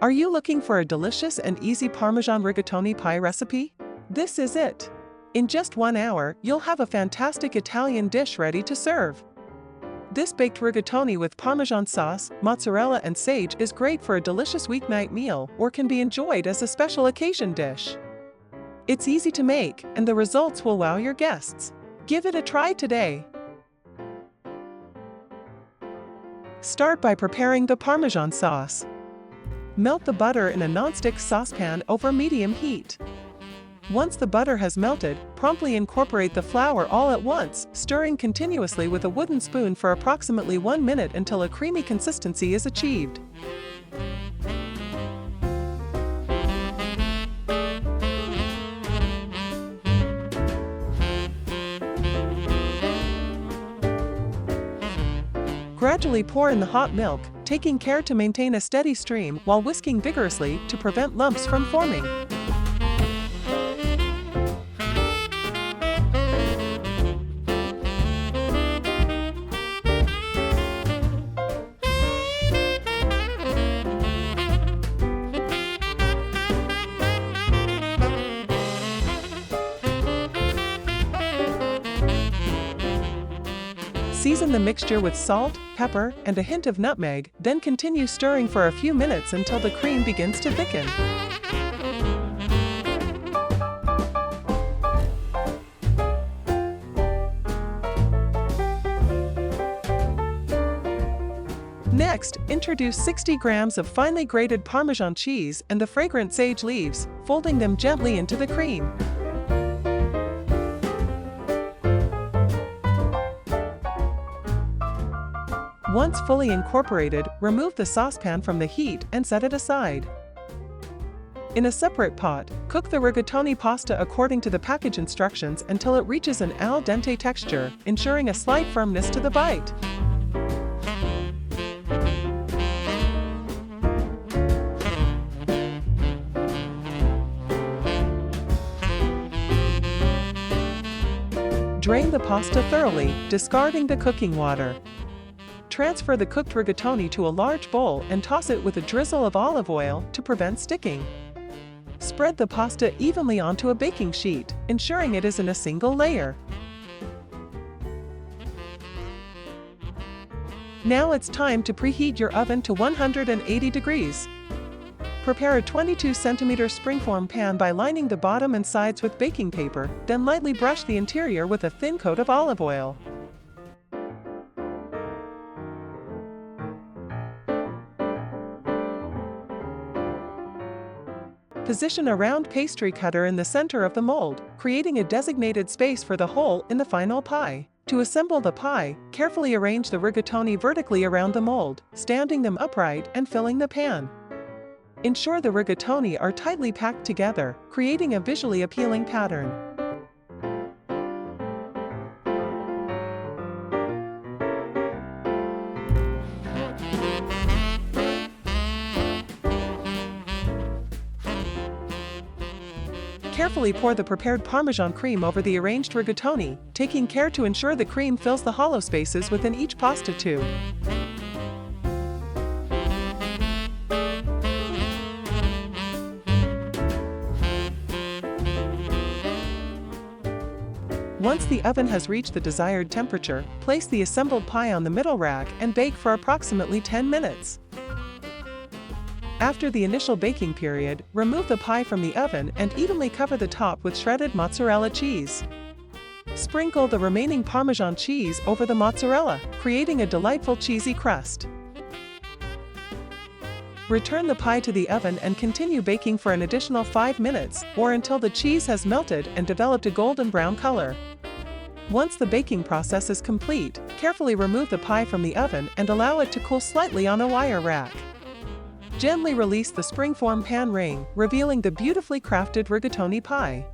Are you looking for a delicious and easy Parmesan rigatoni pie recipe? This is it. In just 1 hour, you'll have a fantastic Italian dish ready to serve. This baked rigatoni with Parmesan sauce, mozzarella and sage is great for a delicious weeknight meal or can be enjoyed as a special occasion dish. It's easy to make, and the results will wow your guests. Give it a try today. Start by preparing the Parmesan sauce. Melt the butter in a nonstick saucepan over medium heat. Once the butter has melted, promptly incorporate the flour all at once, stirring continuously with a wooden spoon for approximately 1 minute until a creamy consistency is achieved. Gradually pour in the hot milk, taking care to maintain a steady stream while whisking vigorously to prevent lumps from forming. Season the mixture with salt, pepper, and a hint of nutmeg, then continue stirring for a few minutes until the cream begins to thicken. Next, introduce 60 grams of finely grated Parmesan cheese and the fragrant sage leaves, folding them gently into the cream. Once fully incorporated, remove the saucepan from the heat and set it aside. In a separate pot, cook the rigatoni pasta according to the package instructions until it reaches an al dente texture, ensuring a slight firmness to the bite. Drain the pasta thoroughly, discarding the cooking water. Transfer the cooked rigatoni to a large bowl and toss it with a drizzle of olive oil to prevent sticking. Spread the pasta evenly onto a baking sheet, ensuring it is in a single layer. Now it's time to preheat your oven to 180 degrees. Prepare a 22-centimeter springform pan by lining the bottom and sides with baking paper, then lightly brush the interior with a thin coat of olive oil. Position a round pastry cutter in the center of the mold, creating a designated space for the hole in the final pie. To assemble the pie, carefully arrange the rigatoni vertically around the mold, standing them upright and filling the pan. Ensure the rigatoni are tightly packed together, creating a visually appealing pattern. Carefully pour the prepared Parmesan cream over the arranged rigatoni, taking care to ensure the cream fills the hollow spaces within each pasta tube. Once the oven has reached the desired temperature, place the assembled pie on the middle rack and bake for approximately 10 minutes. After the initial baking period, remove the pie from the oven and evenly cover the top with shredded mozzarella cheese. Sprinkle the remaining Parmesan cheese over the mozzarella, creating a delightful cheesy crust. Return the pie to the oven and continue baking for an additional 5 minutes, or until the cheese has melted and developed a golden brown color. Once the baking process is complete, carefully remove the pie from the oven and allow it to cool slightly on a wire rack. Gently release the springform pan ring, revealing the beautifully crafted rigatoni pie.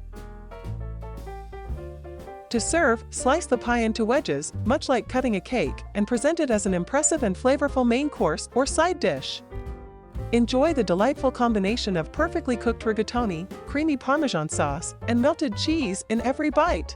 To serve, slice the pie into wedges, much like cutting a cake, and present it as an impressive and flavorful main course or side dish. Enjoy the delightful combination of perfectly cooked rigatoni, creamy Parmesan sauce, and melted cheese in every bite.